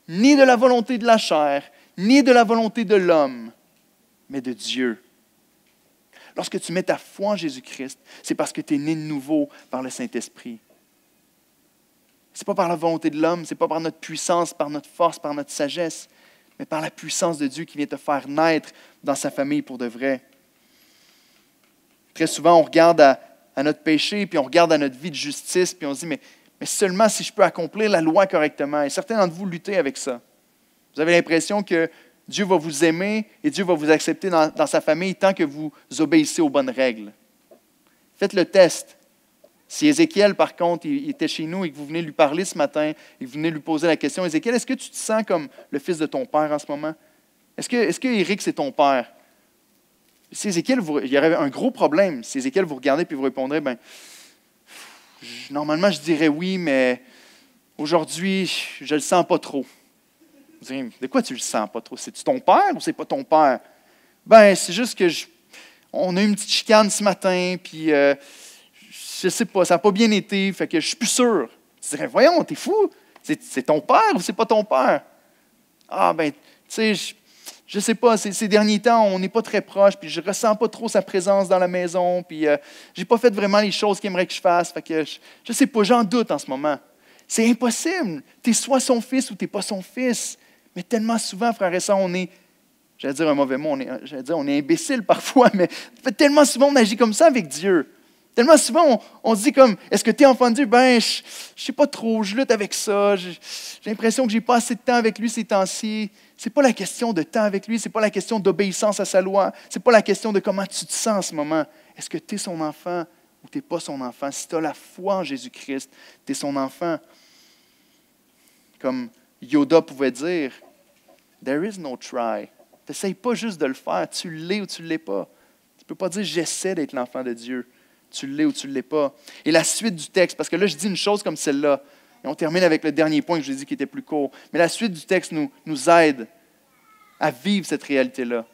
ni de la volonté de la chair, ni de la volonté de l'homme, mais de Dieu. Lorsque tu mets ta foi en Jésus-Christ, c'est parce que tu es né de nouveau par le Saint-Esprit. Ce n'est pas par la volonté de l'homme, ce n'est pas par notre puissance, par notre force, par notre sagesse, mais par la puissance de Dieu qui vient te faire naître dans sa famille pour de vrai. Très souvent, on regarde à notre péché, puis on regarde à notre vie de justice, puis on se dit, mais seulement si je peux accomplir la loi correctement. Et certains d'entre vous luttez avec ça. Vous avez l'impression que Dieu va vous aimer et Dieu va vous accepter dans sa famille tant que vous obéissez aux bonnes règles. Faites le test. Si Ézéchiel, par contre, il était chez nous et que vous venez lui parler ce matin, et que vous venez lui poser la question, Ézéchiel, est-ce que tu te sens comme le fils de ton père en ce moment? Est-ce que Éric, c'est ton père? Si Ézéchiel, il y aurait un gros problème. Si Ézéchiel, vous regardez et vous répondrez, normalement, je dirais oui, mais aujourd'hui, je ne le sens pas trop. Vous direz, de quoi tu ne le sens pas trop? C'est-tu ton père ou c'est pas ton père? C'est juste que on a eu une petite chicane ce matin, puis je ne sais pas, ça n'a pas bien été, fait que je suis plus sûr. Tu dirais, voyons, t'es fou, c'est ton père ou c'est pas ton père? Tu sais, je ne sais pas, ces derniers temps, on n'est pas très proches, puis je ne ressens pas trop sa présence dans la maison, puis je n'ai pas fait vraiment les choses qu'il aimerait que je fasse, fait que je ne sais pas, j'en doute en ce moment. C'est impossible. Tu es soit son fils ou tu n'es pas son fils. Mais tellement souvent, frères et sœurs, on est, j'allais dire un mauvais mot, on est imbécile parfois, mais tellement souvent on agit comme ça avec Dieu. Tellement souvent on se dit comme, est-ce que tu es enfant de Dieu? Je ne sais pas trop, je lutte avec ça, j'ai l'impression que je n'ai pas assez de temps avec lui ces temps-ci. Ce n'est pas la question de temps avec lui, ce n'est pas la question d'obéissance à sa loi, ce n'est pas la question de comment tu te sens en ce moment. Est-ce que tu es son enfant ou tu n'es pas son enfant? Si tu as la foi en Jésus-Christ, tu es son enfant. Comme Yoda pouvait dire, « There is no try ». T'essayes pas juste de le faire, tu l'es ou tu ne l'es pas. Tu ne peux pas dire « J'essaie d'être l'enfant de Dieu ». Tu l'es ou tu ne l'es pas. Et la suite du texte, parce que là, je dis une chose comme celle-là, et on termine avec le dernier point que je vous ai dit qui était plus court, mais la suite du texte nous aide à vivre cette réalité-là.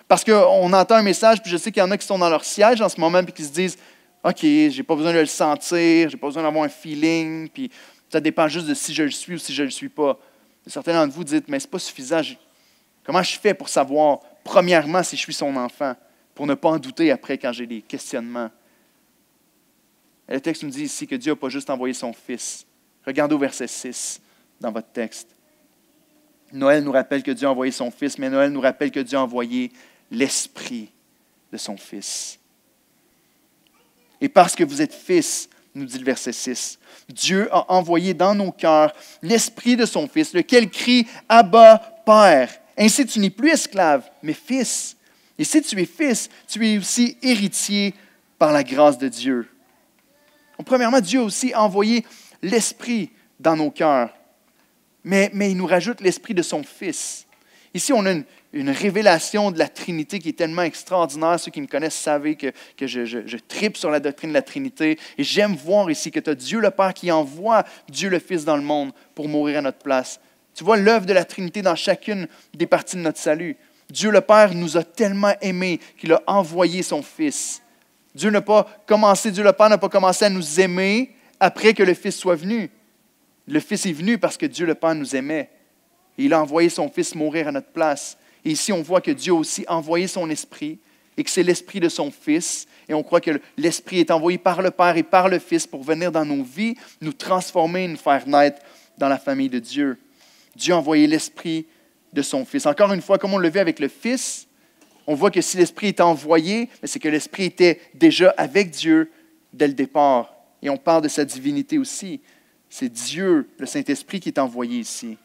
Parce qu'on entend un message, puis je sais qu'il y en a qui sont dans leur siège en ce moment, puis qui se disent « OK, je n'ai pas besoin de le sentir, je n'ai pas besoin d'avoir un feeling, puis ça dépend juste de si je le suis ou si je ne le suis pas. » Certains d'entre vous dites « Mais ce n'est pas suffisant. Comment je fais pour savoir, premièrement, si je suis son enfant, pour ne pas en douter après quand j'ai des questionnements? » Et le texte nous dit ici que Dieu n'a pas juste envoyé son Fils. Regardez au verset 6 dans votre texte. Noël nous rappelle que Dieu a envoyé son Fils, mais Noël nous rappelle que Dieu a envoyé l'Esprit de son Fils. Et parce que vous êtes fils, nous dit le verset 6, Dieu a envoyé dans nos cœurs l'Esprit de son Fils, lequel crie « Abba, Père ». Ainsi, tu n'es plus esclave, mais fils. Et si tu es fils, tu es aussi héritier par la grâce de Dieu. Donc, premièrement, Dieu a aussi envoyé l'Esprit dans nos cœurs, mais il nous rajoute l'Esprit de son Fils. Ici, on a une révélation de la Trinité qui est tellement extraordinaire. Ceux qui me connaissent savent que je tripe sur la doctrine de la Trinité. Et j'aime voir ici que tu as Dieu le Père qui envoie Dieu le Fils dans le monde pour mourir à notre place. Tu vois l'œuvre de la Trinité dans chacune des parties de notre salut. Dieu le Père nous a tellement aimés qu'il a envoyé son Fils. Dieu le Père n'a pas commencé à nous aimer après que le Fils soit venu. Le Fils est venu parce que Dieu le Père nous aimait. Et il a envoyé son Fils mourir à notre place. Et ici, on voit que Dieu a aussi envoyé son Esprit et que c'est l'Esprit de son Fils. Et on croit que l'Esprit est envoyé par le Père et par le Fils pour venir dans nos vies, nous transformer, nous faire naître dans la famille de Dieu. Dieu a envoyé l'Esprit de son Fils. Encore une fois, comme on le vit avec le Fils, on voit que si l'Esprit est envoyé, c'est que l'Esprit était déjà avec Dieu dès le départ. Et on parle de sa divinité aussi. C'est Dieu, le Saint-Esprit, qui est envoyé ici.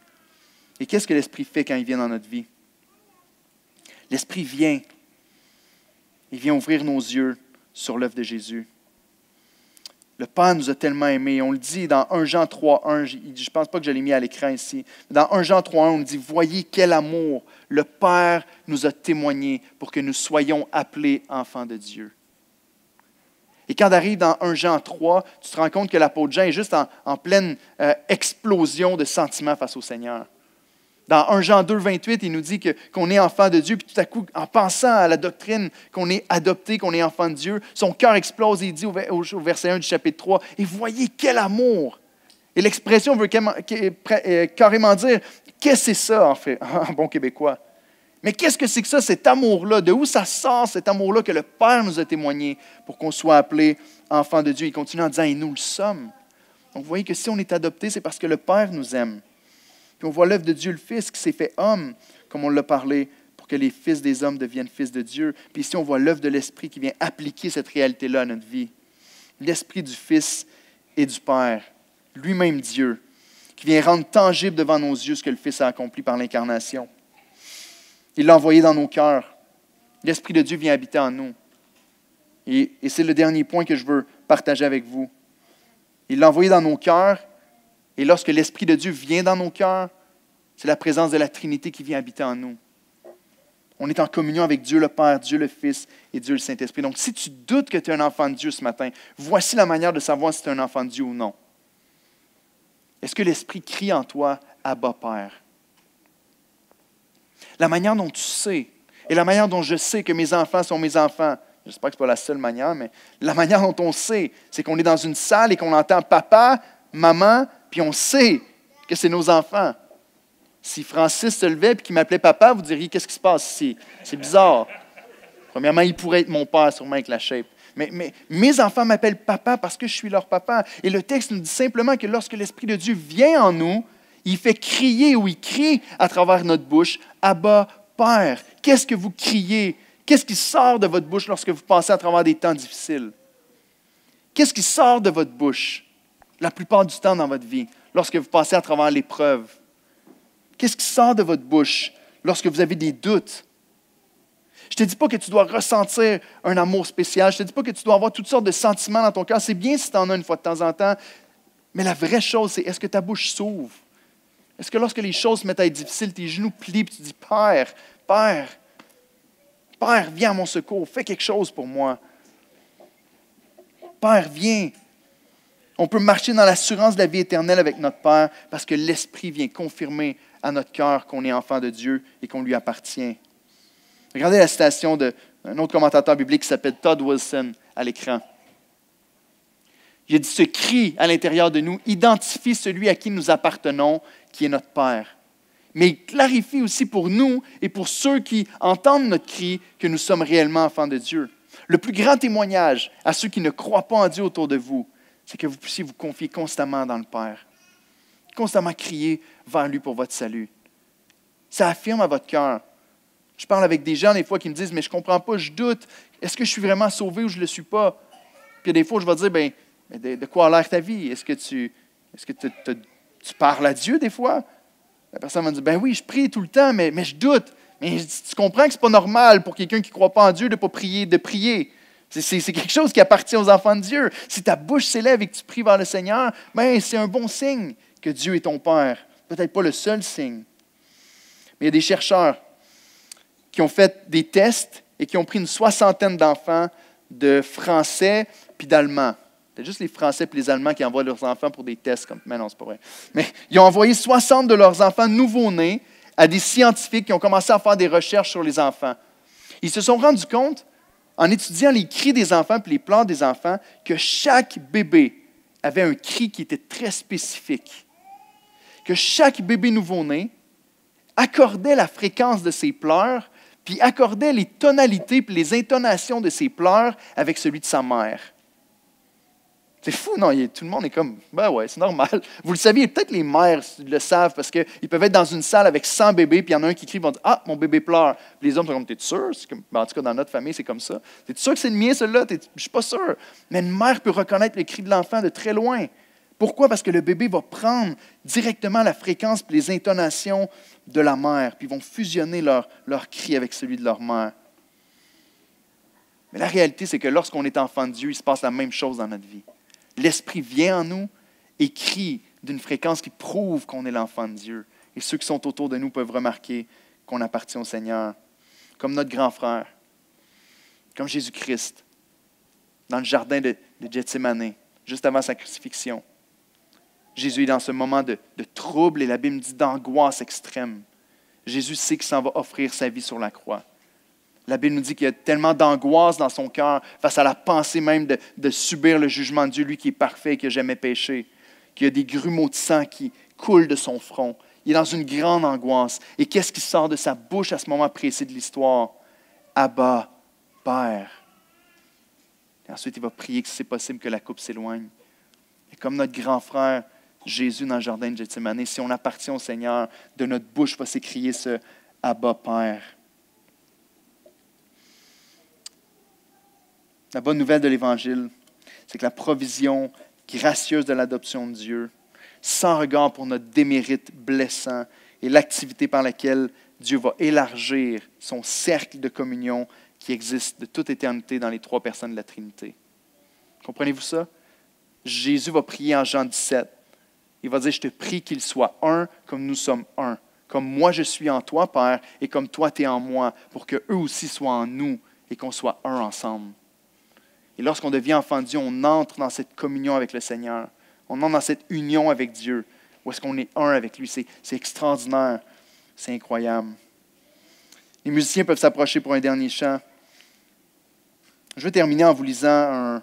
Et qu'est-ce que l'Esprit fait quand il vient dans notre vie? L'Esprit vient. Il vient ouvrir nos yeux sur l'œuvre de Jésus. Le Père nous a tellement aimés. On le dit dans 1 Jean 3,1. Je ne pense pas que je l'ai mis à l'écran ici. Dans 1 Jean 3,1, on dit « Voyez quel amour le Père nous a témoigné pour que nous soyons appelés enfants de Dieu. » Et quand on arrive dans 1 Jean 3, tu te rends compte que l'apôtre Jean est juste en pleine explosion de sentiments face au Seigneur. Dans 1 Jean 2, 28, il nous dit qu'on est enfant de Dieu, puis tout à coup, en pensant à la doctrine qu'on est adopté, qu'on est enfant de Dieu, son cœur explose et il dit au verset 1 du chapitre 3, « Et voyez quel amour! » Et l'expression veut carrément dire, « Qu'est-ce que c'est ça, en fait, en bon québécois? » Mais qu'est-ce que c'est que ça, cet amour-là? De où ça sort, cet amour-là que le Père nous a témoigné pour qu'on soit appelé enfant de Dieu? Il continue en disant, « Et nous le sommes. » Donc, vous voyez que si on est adopté, c'est parce que le Père nous aime. Puis on voit l'œuvre de Dieu le Fils qui s'est fait homme, comme on l'a parlé, pour que les fils des hommes deviennent fils de Dieu. Puis ici, on voit l'œuvre de l'Esprit qui vient appliquer cette réalité-là à notre vie. L'Esprit du Fils et du Père, lui-même Dieu, qui vient rendre tangible devant nos yeux ce que le Fils a accompli par l'incarnation. Il l'a envoyé dans nos cœurs. L'Esprit de Dieu vient habiter en nous. Et c'est le dernier point que je veux partager avec vous. Il l'a envoyé dans nos cœurs. Et lorsque l'Esprit de Dieu vient dans nos cœurs, c'est la présence de la Trinité qui vient habiter en nous. On est en communion avec Dieu le Père, Dieu le Fils et Dieu le Saint-Esprit. Donc, si tu doutes que tu es un enfant de Dieu ce matin, voici la manière de savoir si tu es un enfant de Dieu ou non. Est-ce que l'Esprit crie en toi « Abba, Père » ? La manière dont tu sais, et la manière dont je sais que mes enfants sont mes enfants, j'espère que ce n'est pas la seule manière, mais la manière dont on sait, c'est qu'on est dans une salle et qu'on entend « Papa »,« Maman », puis on sait que c'est nos enfants. Si Francis se levait et qu'il m'appelait papa, vous diriez, qu'est-ce qui se passe ici? C'est bizarre. Premièrement, il pourrait être mon père, sûrement avec la shape. Mais mes enfants m'appellent papa parce que je suis leur papa. Et le texte nous dit simplement que lorsque l'Esprit de Dieu vient en nous, il fait crier ou il crie à travers notre bouche, « Abba, Père ». Qu'est-ce que vous criez? Qu'est-ce qui sort de votre bouche lorsque vous passez à travers des temps difficiles? Qu'est-ce qui sort de votre bouche la plupart du temps dans votre vie, lorsque vous passez à travers l'épreuve? Qu'est-ce qui sort de votre bouche lorsque vous avez des doutes? Je ne te dis pas que tu dois ressentir un amour spécial. Je ne te dis pas que tu dois avoir toutes sortes de sentiments dans ton cœur. C'est bien si tu en as une fois de temps en temps. Mais la vraie chose, c'est est-ce que ta bouche s'ouvre? Est-ce que lorsque les choses se mettent à être difficiles, tes genoux plient et tu dis, Père, Père, Père, viens à mon secours, fais quelque chose pour moi. Père, viens. On peut marcher dans l'assurance de la vie éternelle avec notre Père parce que l'Esprit vient confirmer à notre cœur qu'on est enfant de Dieu et qu'on lui appartient. Regardez la citation d'un autre commentateur biblique qui s'appelle Todd Wilson à l'écran. Il a dit, ce cri à l'intérieur de nous identifie celui à qui nous appartenons, qui est notre Père. Mais il clarifie aussi pour nous et pour ceux qui entendent notre cri que nous sommes réellement enfants de Dieu. Le plus grand témoignage à ceux qui ne croient pas en Dieu autour de vous, c'est que vous puissiez vous confier constamment dans le Père. Constamment crier vers lui pour votre salut. Ça affirme à votre cœur. Je parle avec des gens des fois qui me disent, mais je ne comprends pas, je doute. Est-ce que je suis vraiment sauvé ou je ne le suis pas? Puis des fois, je vais dire, mais de quoi a l'air ta vie? Est-ce que tu parles à Dieu des fois? La personne va me dire, ben oui, je prie tout le temps, mais je doute. Mais tu comprends que ce n'est pas normal pour quelqu'un qui ne croit pas en Dieu de ne pas prier, de prier. C'est quelque chose qui appartient aux enfants de Dieu. Si ta bouche s'élève et que tu pries vers le Seigneur, ben c'est un bon signe que Dieu est ton Père. Peut-être pas le seul signe. Mais il y a des chercheurs qui ont fait des tests et qui ont pris une 60aine d'enfants de français puis d'allemand. C'est juste les Français et les Allemands qui envoient leurs enfants pour des tests. Mais non, c'est pas vrai. Mais ils ont envoyé 60 de leurs enfants nouveau-nés à des scientifiques qui ont commencé à faire des recherches sur les enfants. Ils se sont rendus compte, en étudiant les cris des enfants et les pleurs des enfants, que chaque bébé avait un cri qui était très spécifique. Que chaque bébé nouveau-né accordait la fréquence de ses pleurs, puis accordait les tonalités et les intonations de ses pleurs avec celui de sa mère. C'est fou, non? Tout le monde est comme, ben ouais, c'est normal. Vous le saviez, peut-être les mères le savent parce qu'ils peuvent être dans une salle avec 100 bébés, puis il y en a un qui crie, ils vont dire, ah, mon bébé pleure. Puis les hommes sont comme, t'es sûr? En tout cas, dans notre famille, c'est comme ça. T'es sûr que c'est le mien, celui-là? Je ne suis pas sûr. Mais une mère peut reconnaître le cri de l'enfant de très loin. Pourquoi? Parce que le bébé va prendre directement la fréquence et les intonations de la mère, puis ils vont fusionner leur cri avec celui de leur mère. Mais la réalité, c'est que lorsqu'on est enfant de Dieu, il se passe la même chose dans notre vie. L'Esprit vient en nous et crie d'une fréquence qui prouve qu'on est l'enfant de Dieu. Et ceux qui sont autour de nous peuvent remarquer qu'on appartient au Seigneur. Comme notre grand frère, comme Jésus-Christ, dans le jardin de Gethsémani, juste avant sa crucifixion. Jésus est dans ce moment de trouble et la Bible dit d'angoisse extrême. Jésus sait qu'il s'en va offrir sa vie sur la croix. La Bible nous dit qu'il y a tellement d'angoisse dans son cœur face à la pensée même de subir le jugement de Dieu, lui qui est parfait et qui n'a jamais péché, qu'il y a des grumeaux de sang qui coulent de son front. Il est dans une grande angoisse. Et qu'est-ce qui sort de sa bouche à ce moment précis de l'histoire? Abba, Père. Et ensuite, il va prier que si c'est possible que la coupe s'éloigne. Et comme notre grand frère Jésus dans le jardin de Gethsémani, si on appartient au Seigneur, de notre bouche va s'écrier ce Abba, Père. La bonne nouvelle de l'Évangile, c'est que la provision gracieuse de l'adoption de Dieu, sans regard pour notre démérite blessant, et l'activité par laquelle Dieu va élargir son cercle de communion qui existe de toute éternité dans les trois personnes de la Trinité. Comprenez-vous ça? Jésus va prier en Jean 17. Il va dire, je te prie qu'ils soient un comme nous sommes un. Comme moi je suis en toi, Père, et comme toi tu es en moi, pour qu'eux aussi soient en nous et qu'on soit un ensemble. Et lorsqu'on devient enfant de Dieu, on entre dans cette communion avec le Seigneur. On entre dans cette union avec Dieu, où est-ce qu'on est un avec lui. C'est extraordinaire, c'est incroyable. Les musiciens peuvent s'approcher pour un dernier chant. Je vais terminer en vous lisant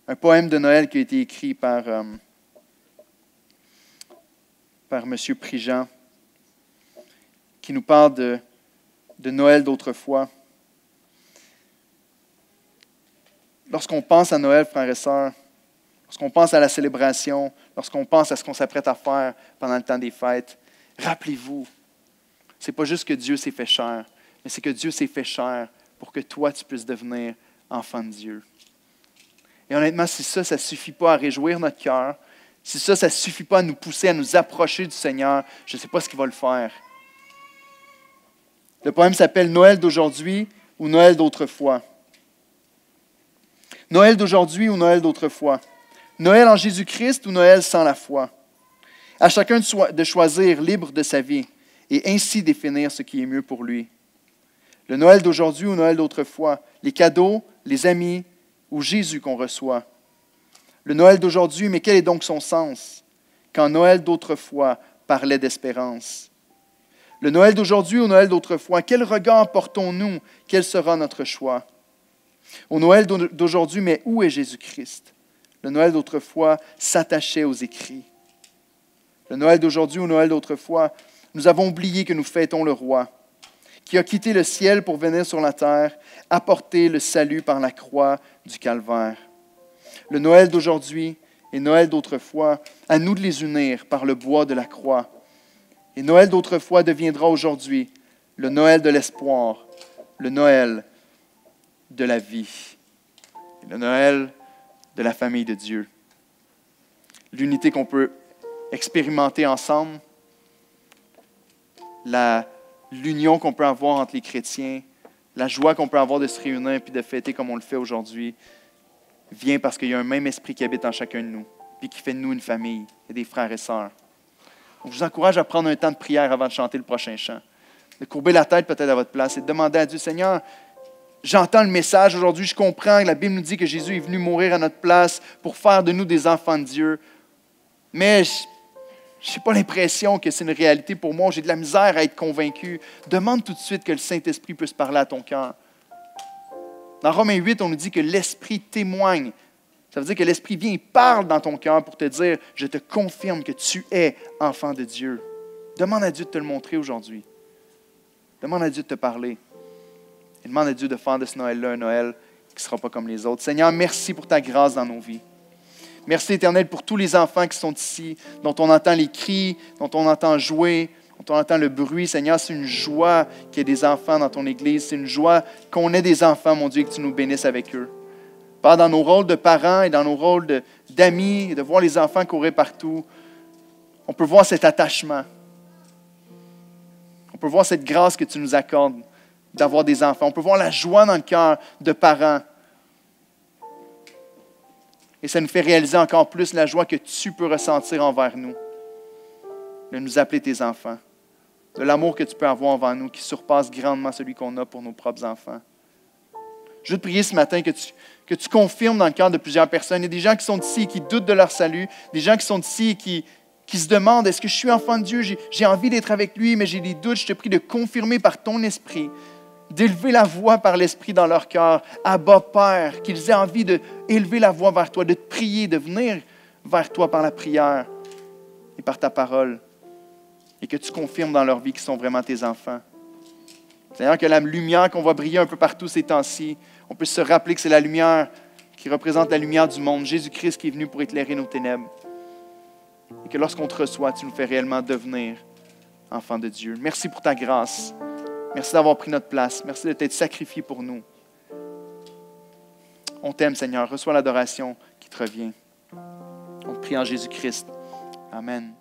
un poème de Noël qui a été écrit par M. Prigent, qui nous parle de Noël d'autrefois. Lorsqu'on pense à Noël, frères et sœurs, lorsqu'on pense à la célébration, lorsqu'on pense à ce qu'on s'apprête à faire pendant le temps des fêtes, rappelez-vous, ce n'est pas juste que Dieu s'est fait chair, mais c'est que Dieu s'est fait chair pour que toi, tu puisses devenir enfant de Dieu. Et honnêtement, si ça ne suffit pas à réjouir notre cœur, si ça ne suffit pas à nous pousser à nous approcher du Seigneur, je ne sais pas ce qu'il va le faire. Le poème s'appelle « Noël d'aujourd'hui » ou « Noël d'autrefois ». Noël d'aujourd'hui ou Noël d'autrefois? Noël en Jésus-Christ ou Noël sans la foi? À chacun de choisir libre de sa vie et ainsi définir ce qui est mieux pour lui. Le Noël d'aujourd'hui ou Noël d'autrefois, les cadeaux, les amis ou Jésus qu'on reçoit. Le Noël d'aujourd'hui, mais quel est donc son sens? Quand Noël d'autrefois parlait d'espérance. Le Noël d'aujourd'hui ou Noël d'autrefois, quel regard portons-nous? Quel sera notre choix? Au Noël d'aujourd'hui, mais où est Jésus-Christ? Le Noël d'autrefois s'attachait aux écrits. Le Noël d'aujourd'hui ou Noël d'autrefois, nous avons oublié que nous fêtons le roi, qui a quitté le ciel pour venir sur la terre, apporter le salut par la croix du calvaire. Le Noël d'aujourd'hui et Noël d'autrefois, à nous de les unir par le bois de la croix. Et Noël d'autrefois deviendra aujourd'hui le Noël de l'espoir, le Noël de la vie, le Noël de la famille de Dieu. L'unité qu'on peut expérimenter ensemble, l'union qu'on peut avoir entre les chrétiens, la joie qu'on peut avoir de se réunir et de fêter comme on le fait aujourd'hui, vient parce qu'il y a un même esprit qui habite en chacun de nous, puis qui fait de nous une famille et des frères et sœurs. Donc, je vous encourage à prendre un temps de prière avant de chanter le prochain chant. De courber la tête peut-être à votre place et de demander à Dieu, Seigneur, j'entends le message aujourd'hui, je comprends que la Bible nous dit que Jésus est venu mourir à notre place pour faire de nous des enfants de Dieu. Mais je n'ai pas l'impression que c'est une réalité pour moi. J'ai de la misère à être convaincu. Demande tout de suite que le Saint-Esprit puisse parler à ton cœur. Dans Romains 8, on nous dit que l'Esprit témoigne. Ça veut dire que l'Esprit vient et parle dans ton cœur pour te dire « Je te confirme que tu es enfant de Dieu ». Demande à Dieu de te le montrer aujourd'hui. Demande à Dieu de te parler. Et demande à Dieu de faire de ce Noël-là un Noël qui ne sera pas comme les autres. Seigneur, merci pour ta grâce dans nos vies. Merci, Éternel, pour tous les enfants qui sont ici, dont on entend les cris, dont on entend jouer, dont on entend le bruit. Seigneur, c'est une joie qu'il y ait des enfants dans ton Église. C'est une joie qu'on ait des enfants, mon Dieu, et que tu nous bénisses avec eux. Père, dans nos rôles de parents et dans nos rôles d'amis, de voir les enfants courir partout, on peut voir cet attachement. On peut voir cette grâce que tu nous accordes d'avoir des enfants. On peut voir la joie dans le cœur de parents. Et ça nous fait réaliser encore plus la joie que tu peux ressentir envers nous, de nous appeler tes enfants, de l'amour que tu peux avoir envers nous qui surpasse grandement celui qu'on a pour nos propres enfants. Je veux te prier ce matin que tu confirmes dans le cœur de plusieurs personnes. Il y a des gens qui sont ici et qui doutent de leur salut, des gens qui sont ici et qui se demandent, est-ce que je suis enfant de Dieu? J'ai envie d'être avec lui, mais j'ai des doutes. Je te prie de confirmer par ton esprit, d'élever la voix par l'Esprit dans leur cœur. Abba, Père, qu'ils aient envie d'élever la voix vers toi, de te prier, de venir vers toi par la prière et par ta parole. Et que tu confirmes dans leur vie qu'ils sont vraiment tes enfants. Seigneur, que la lumière qu'on voit briller un peu partout ces temps-ci, on puisse se rappeler que c'est la lumière qui représente la lumière du monde, Jésus-Christ qui est venu pour éclairer nos ténèbres. Et que lorsqu'on te reçoit, tu nous fais réellement devenir enfants de Dieu. Merci pour ta grâce. Merci d'avoir pris notre place. Merci de t'être sacrifié pour nous. On t'aime, Seigneur. Reçois l'adoration qui te revient. On te prie en Jésus-Christ. Amen.